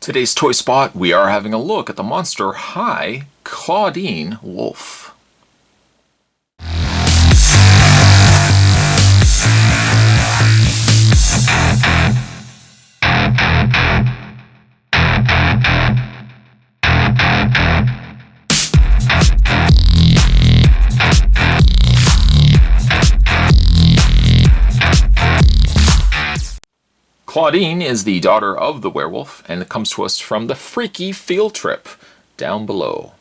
Today's Toy Spot, we are having a look at the Monster High Clawdeen Wolf. Clawdeen is the daughter of the werewolf, and it comes to us from the Freaky Field Trip down below.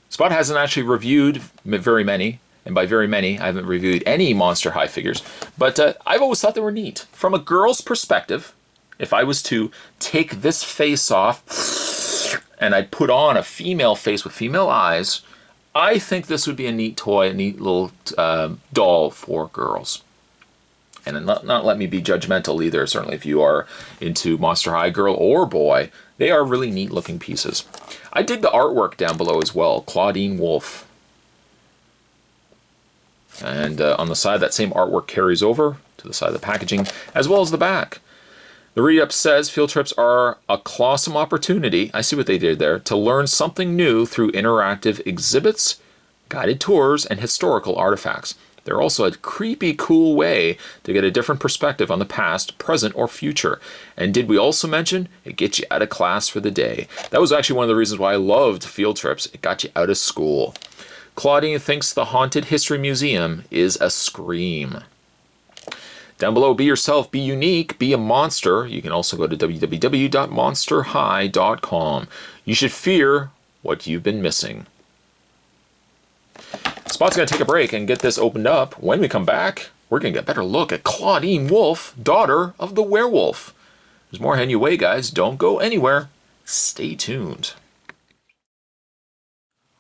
Spot hasn't actually reviewed very many, and by very many, I haven't reviewed any Monster High figures, but I've always thought they were neat. From a girl's perspective, if I was to take this face off and I'd put on a female face with female eyes, I think this would be a neat toy, a neat little doll for girls. And not let me be judgmental either. Certainly if you are into Monster High, girl or boy, they are really neat looking pieces. I dig the artwork down below as well. Clawdeen Wolf. And on the side, that same artwork carries over to the side of the packaging, as well as the back. The read-up says, field trips are a clawsome opportunity, I see what they did there, to learn something new through interactive exhibits, guided tours, and historical artifacts. They're also a creepy, cool way to get a different perspective on the past, present, or future. And did we also mention it gets you out of class for the day? That was actually one of the reasons why I loved field trips. It got you out of school. Clawdeen thinks the Haunted History Museum is a scream. Down below, be yourself, be unique, be a monster. You can also go to www.monsterhigh.com. You should fear what you've been missing. Spot's going to take a break and get this opened up. When we come back, we're going to get a better look at Clawdeen Wolf, daughter of the werewolf. There's more heading your way, guys. Don't go anywhere. Stay tuned.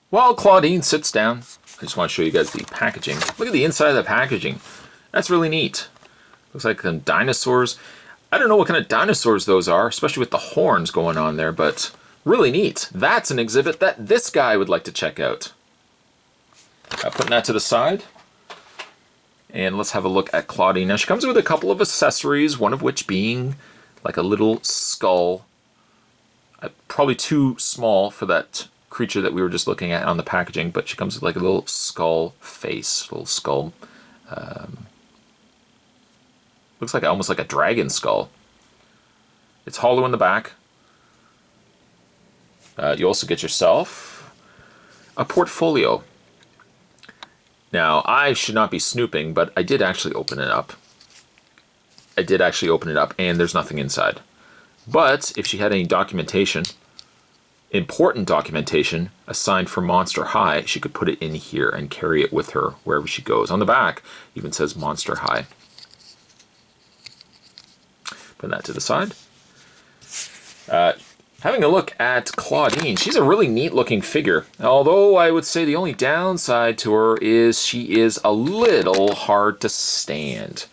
While Clawdeen sits down, I just want to show you guys the packaging. Look at the inside of the packaging. That's really neat. Looks like some dinosaurs. I don't know what kind of dinosaurs those are, especially with the horns going on there, but really neat. That's an exhibit that this guy would like to check out. Putting that to the side, and let's have a look at Clawdeen. Now she comes with a couple of accessories, one of which being like a little skull. Probably too small for that creature that we were just looking at on the packaging, but she comes with like a little skull face, little skull. Looks like almost like a dragon skull. It's hollow in the back. You also get yourself a portfolio. Now, I should not be snooping, but I did actually open it up. And there's nothing inside. But if she had any documentation, important documentation, assigned for Monster High, she could put it in here and carry it with her wherever she goes. On the back, even says Monster High. Put that to the side. Having a look at Clawdeen, she's a really neat looking figure. Although I would say the only downside to her is she is a little hard to stand.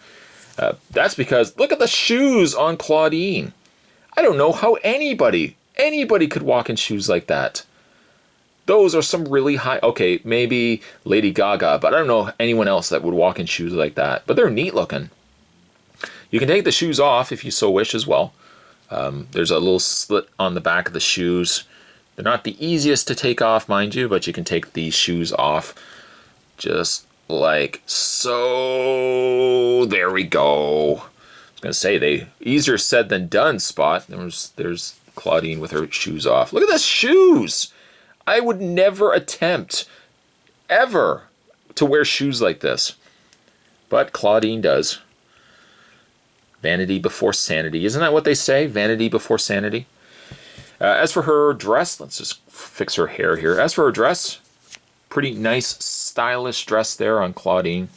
That's because look at the shoes on Clawdeen. I don't know how anybody could walk in shoes like that. Those are some really high, okay, maybe Lady Gaga, but I don't know anyone else that would walk in shoes like that. But they're neat looking. You can take the shoes off if you so wish as well. There's a little slit on the back of the shoes. They're not the easiest to take off, mind you, but you can take these shoes off just like so. There we go. I was going to say, they easier said than done, Spot. There's Clawdeen with her shoes off. Look at the shoes. I would never attempt, ever, to wear shoes like this. But Clawdeen does. Vanity before sanity. Isn't that what they say? Vanity before sanity. As for her dress, let's just fix her hair here. As for her dress, pretty nice, stylish dress there on Clawdeen.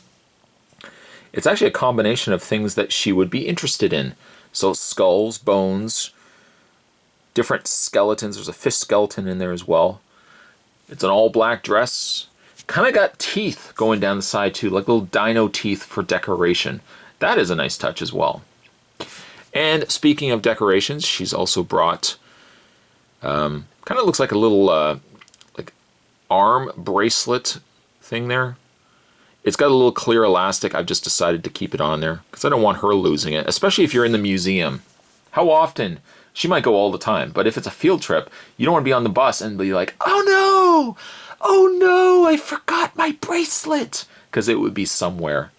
It's actually a combination of things that she would be interested in. So skulls, bones, different skeletons. There's a fish skeleton in there as well. It's an all-black dress. Kind of got teeth going down the side too, like little dino teeth for decoration. That is a nice touch as well. And speaking of decorations, she's also brought, kind of looks like a little like arm bracelet thing there. It's got a little clear elastic. I've just decided to keep it on there because I don't want her losing it, especially if you're in the museum. How often she might go all the time. But if it's a field trip, you don't want to be on the bus and be like, oh no, I forgot my bracelet. Because it would be somewhere.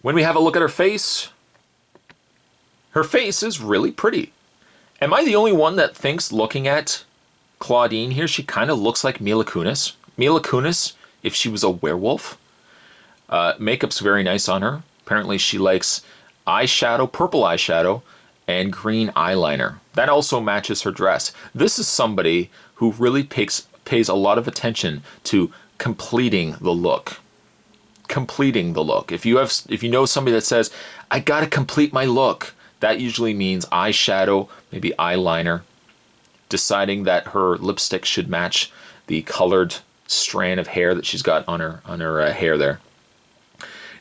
When we have a look at her face is really pretty. Am I the only one that thinks, looking at Clawdeen here, she kind of looks like Mila Kunis? Mila Kunis, if she was a werewolf. Makeup's very nice on her. Apparently she likes eyeshadow, purple eyeshadow, and green eyeliner. That also matches her dress. This is somebody who really pays a lot of attention to completing the look. If you know somebody that says, I gotta complete my look, that usually means eyeshadow, maybe eyeliner, deciding that her lipstick should match the colored strand of hair that she's got on her hair there.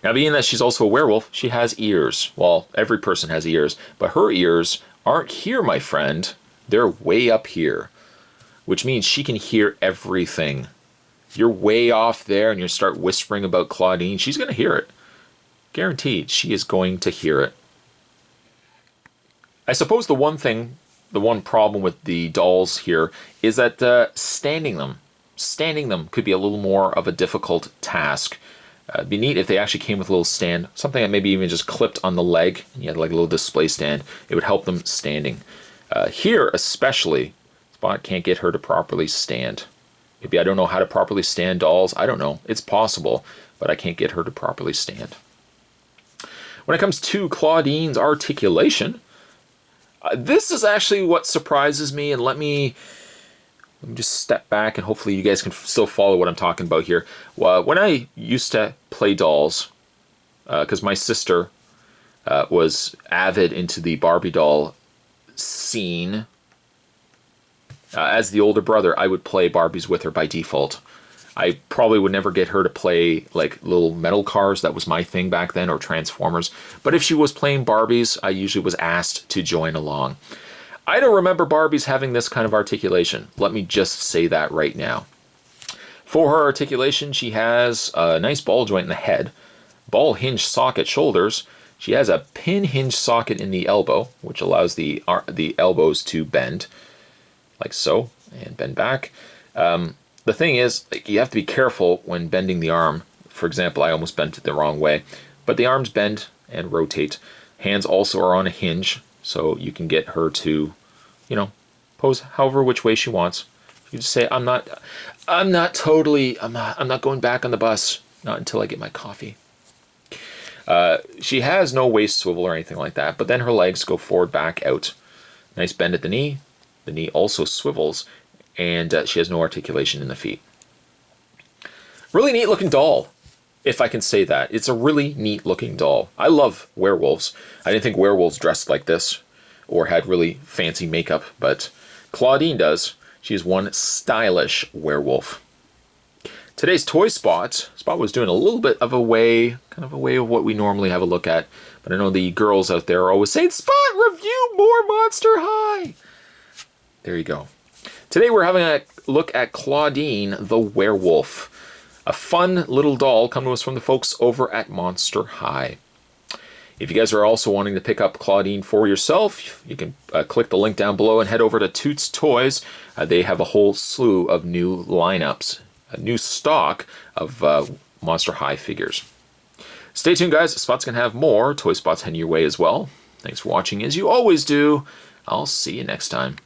Now, being that she's also a werewolf, she has ears. Well, every person has ears, but her ears aren't here, my friend. They're way up here, which means she can hear everything. If you're way off there and you start whispering about Clawdeen, she's going to hear it. Guaranteed, she is going to hear it. I suppose the one problem with the dolls here is that standing them could be a little more of a difficult task. It'd be neat if they actually came with a little stand, something that maybe even just clipped on the leg, and you had like a little display stand. It would help them standing. Here especially, Spot can't get her to properly stand. Maybe I don't know how to properly stand dolls. I don't know. It's possible, but I can't get her to properly stand. When it comes to Clawdeen's articulation, this is actually what surprises me, and let me just step back and hopefully you guys can still follow what I'm talking about here. When I used to play dolls, because my sister was avid into the Barbie doll scene, as the older brother, I would play Barbies with her by default. I probably would never get her to play like little metal cars. That was my thing back then, or Transformers. But if she was playing Barbies, I usually was asked to join along. I don't remember Barbies having this kind of articulation. Let me just say that right now. For her articulation, she has a nice ball joint in the head, ball hinge socket shoulders. She has a pin hinge socket in the elbow, which allows the elbows to bend, like so, and bend back. The thing is, you have to be careful when bending the arm. For example, I almost bent it the wrong way, but the arms bend and rotate. Hands also are on a hinge, so you can get her to, pose however which way she wants. You just say, I'm not going back on the bus, not until I get my coffee. She has no waist swivel or anything like that, but then her legs go forward, back, out. Nice bend at the knee. The knee also swivels, and she has no articulation in the feet. Really neat looking doll, if I can say that. It's a really neat looking doll. I love werewolves. I didn't think werewolves dressed like this or had really fancy makeup, but Clawdeen does. She's one stylish werewolf. Today's Toy Spot was doing a little bit of a way of what we normally have a look at, but I know the girls out there are always saying, Spot, review more Monster High. There you go. Today we're having a look at Clawdeen the Werewolf. A fun little doll come to us from the folks over at Monster High. If you guys are also wanting to pick up Clawdeen for yourself, you can click the link down below and head over to Toots Toys. They have a whole slew of new lineups, a new stock of Monster High figures. Stay tuned, guys. Spot's going to have more Toy Spots heading your way as well. Thanks for watching, as you always do. I'll see you next time.